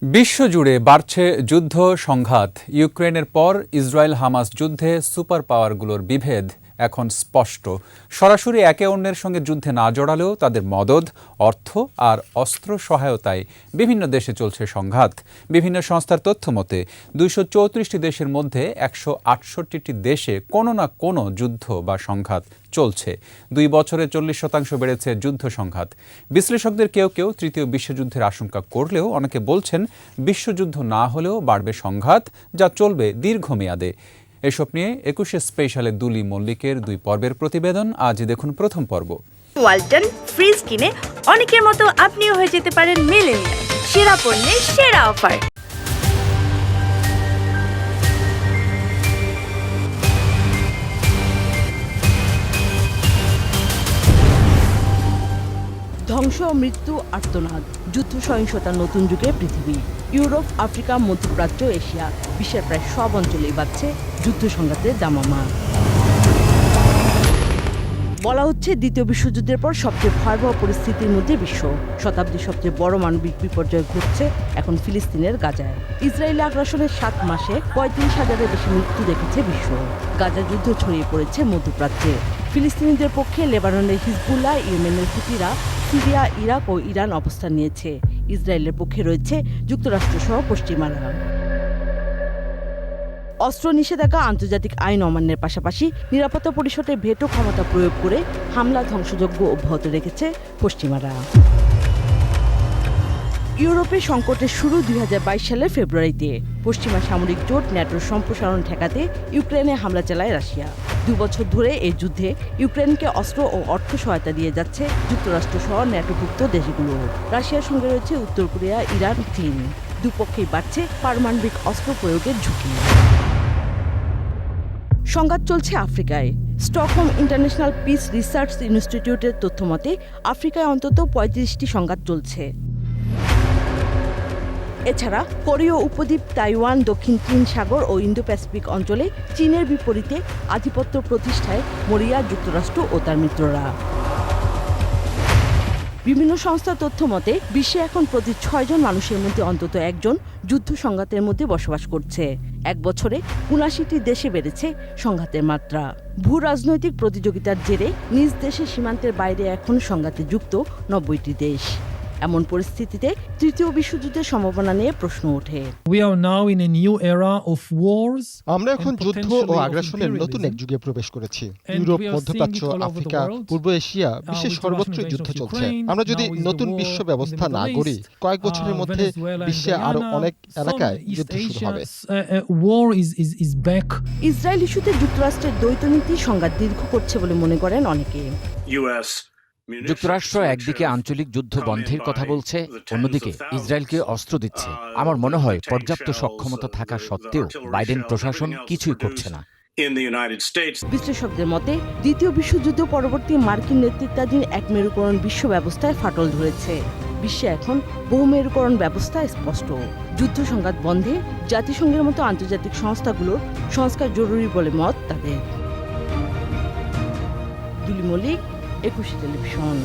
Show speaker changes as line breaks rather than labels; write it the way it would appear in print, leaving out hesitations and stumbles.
বিশ্বজুড়ে বাড়ছে যুদ্ধ সংঘাত। ইউক্রেনের পর ইসরায়েল হামাস যুদ্ধে সুপার পাওয়ারগুলোর বিভেদ এখন স্পষ্ট। সরাসরি একে অন্যের সঙ্গে যুদ্ধে না জড়ালেও তাদের মদদ, অর্থ আর অস্ত্র সহায়তায় বিভিন্ন দেশে চলছে সংঘাত। বিভিন্ন সংস্থার তথ্য মতে ২৩৪টি দেশের মধ্যে ১৬৮টি দেশে কোনো না কোনো যুদ্ধ বা সংঘাত চলছে। ২ বছরে ৪০% বেড়েছে যুদ্ধ সংঘাত। বিশ্লেষকদের কেউ কেউ তৃতীয় বিশ্বযুদ্ধের আশঙ্কা করলেও অনেকে বলছেন বিশ্বযুদ্ধ না হলেও বাড়বে সংঘাত, যা চলবে দীর্ঘমেয়াদে। এসব নিয়ে ২১ স্পেশালে দুলি মল্লিকের ২ পর্বের প্রতিবেদন। আজ দেখুন প্রথম পর্ব।
ওয়ালটন ফ্রিজ কিনে অনেকের মতো আপনিও হয়ে যেতে পারেন মিলেনিয়াল। সেরা পণ্যের সেরা অফার। ধ্বংস, মৃত্যু, আর্তনাদ, যুদ্ধ সহিংসতার নতুন যুগে পৃথিবী। ইউরোপ, আফ্রিকা, মধ্যপ্রাচ্য, এশিয়া, বিশ্বের প্রায় সব অঞ্চলেই বাড়ছে যুদ্ধ সংঘাতের দামামা। বলা হচ্ছে দ্বিতীয় বিশ্বযুদ্ধের পর সবচেয়ে ভয়াবহ পরিস্থিতির মধ্যে বিশ্ব। শতাব্দীর সবচেয়ে বড় মানবিক বিপর্যয় ঘটছে এখন ফিলিস্তিনের গাজায়। ইসরায়েলি আগ্রাসনের ৭ মাসে ৩৫,০০০-এর বেশি মৃত্যু দেখেছে বিশ্ব। গাজা যুদ্ধ ছড়িয়ে পড়েছে মধ্যপ্রাচ্যে। ফিলিস্তিনিদের পক্ষে লেবাননের হিজবুল্লাহ, ইয়েমেনের হুতিরা, সিরিয়া, ইরাক ও ইরান অবস্থান নিয়েছে। ইসরায়েলের পক্ষে রয়েছে যুক্তরাষ্ট্রসহ পশ্চিমারা। অস্ত্র নিষেধাজ্ঞা, আন্তর্জাতিক আইন অমান্যের পাশাপাশি নিরাপত্তা পরিষদের ভেটো ক্ষমতা প্রয়োগ করে হামলা, ধ্বংসযজ্ঞ অব্যাহত রেখেছে পশ্চিমারা। ইউরোপের সংকটের শুরু ২০২২ সালের ফেব্রুয়ারিতে। পশ্চিমা সামরিক জোট ন্যাটোর সম্প্রসারণ ঠেকাতে ইউক্রেনে হামলা চালায় রাশিয়া। ২ বছর ধরে এই যুদ্ধে ইউক্রেনকে অস্ত্র ও অর্থ সহায়তা দিয়ে যাচ্ছে যুক্তরাষ্ট্রসহ ন্যাটোভুক্ত দেশগুলো। রাশিয়ার সঙ্গে রয়েছে উত্তর কোরিয়া, ইরান, চীন। দুপক্ষেই বাড়ছে পারমাণবিক অস্ত্র প্রয়োগের ঝুঁকি। সংঘাত চলছে আফ্রিকায়। স্টকহোম ইন্টারন্যাশনাল পিস রিসার্চ ইনস্টিটিউটের তথ্য মতে আফ্রিকায় অন্তত ৩৫টি সংঘাত চলছে। এছাড়া কোরীয় উপদ্বীপ, তাইওয়ান, দক্ষিণ চীন সাগর ও ইন্দো প্যাসিফিক অঞ্চলে চীনের বিপরীতে আধিপত্য প্রতিষ্ঠায় মরিয়া যুক্তরাষ্ট্র ও তার মিত্ররা। বিভিন্ন সংস্থার তথ্য মতে বিশ্বে এখন প্রতি ৬ জন মানুষের মধ্যে অন্তত একজন যুদ্ধ সংঘাতের মধ্যে বসবাস করছে। ১ বছরে ৭৯টি দেশে বেড়েছে সংঘাতের মাত্রা। ভূ রাজনৈতিক প্রতিযোগিতার জেরে নিজ দেশের সীমান্তের বাইরে এখন সংঘাতে যুক্ত ৯০টি দেশ। এমন পরিস্থিতিতে তৃতীয় বিশ্বযুদ্ধের সম্ভাবনা নিয়ে প্রশ্ন ওঠে।
আমরা এখন যুদ্ধ ও আগ্রাসনের নতুন এক যুগে প্রবেশ করেছি। ইউরোপ, মধ্যপ্রাচ্য, আফ্রিকা, পূর্ব এশিয়া, বিশ্বের সর্বত্র যুদ্ধ চলছে। আমরা যদি নতুন বিশ্ব ব্যবস্থা না গড়ি, কয়েক বছরের মধ্যে বিশ্বে আরো অনেক এলাকায় যুদ্ধ শুরু হবে।
ইসরায়েল ইস্যুতে যুক্তরাষ্ট্রের দ্বৈত নীতি সংঘাত দীর্ঘ করছে বলে মনে করেন অনেকে।
যুক্তরাষ্ট্র একদিকে আঞ্চলিক যুদ্ধ বন্ধের কথা বলছে, অন্যদিকে ইসরায়েলকে অস্ত্র দিচ্ছে। আমার মনে হয় পর্যাপ্ত সক্ষমতা থাকা সত্ত্বেও বাইডেন প্রশাসন কিছুই করছে না।
বিশ্লেষকদের মতে দ্বিতীয় বিশ্বযুদ্ধ পরবর্তী মার্কিন নেতৃত্বাধীন এক মেরুকরণ বিশ্ব ব্যবস্থায় ফাটল ধরেছে। বিশ্বে এখন বহু মেরুকরণ ব্যবস্থা স্পষ্ট। যুদ্ধ সংঘাত বন্ধে জাতিসংঘের মতো আন্তর্জাতিক সংস্থাগুলোর সংস্কার জরুরি বলে মত তাদের। দুলি মল্লিক, ২১ টেলিভিশন।